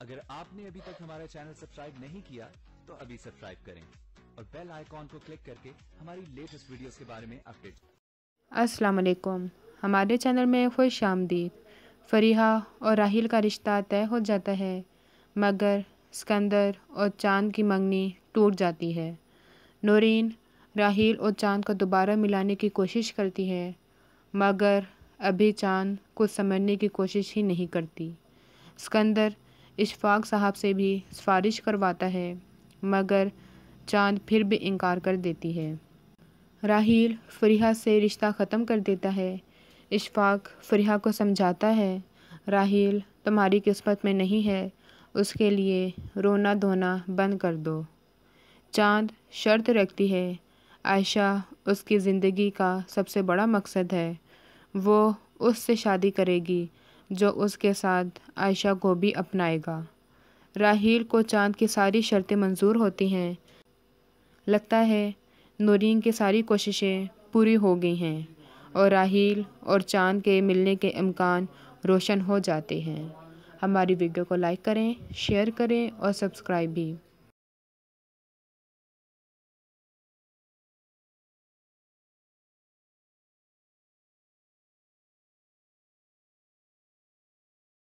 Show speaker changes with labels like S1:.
S1: अगर आपने अभी तक हमारा चैनल सब्सक्राइब नहीं किया तो अभी सब्सक्राइब करें और बेल आइकॉन को क्लिक करके हमारी लेटेस्ट वीडियोस के बारे में अपडेट।
S2: अस्सलाम वालेकुम। हमारे चैनल में खुश आमदीद। फरीहा और राहिल का रिश्ता तय हो जाता है, मगर सिकंदर और चांद की मंगनी टूट जाती है। नूरीन राहिल और चांद को दोबारा मिलाने की कोशिश करती है, मगर अभी चांद कुछ समझने की कोशिश ही नहीं करती। सिकंदर इशफाक साहब से भी सिफारिश करवाता है, मगर चांद फिर भी इनकार कर देती है। राहिल फरीहा से रिश्ता ख़त्म कर देता है। इशफाक फरीहा को समझाता है, राहिल तुम्हारी किस्मत में नहीं है, उसके लिए रोना धोना बंद कर दो। चांद शर्त रखती है, आयशा उसकी ज़िंदगी का सबसे बड़ा मकसद है। वो उससे शादी करेगी जो उसके साथ आयशा को भी अपनाएगा। राहिल को चांद की सारी शर्तें मंजूर होती हैं। लगता है नूरीन की सारी कोशिशें पूरी हो गई हैं और राहिल और चांद के मिलने के इम्कान रोशन हो जाते हैं। हमारी वीडियो को लाइक करें, शेयर करें और सब्सक्राइब भी।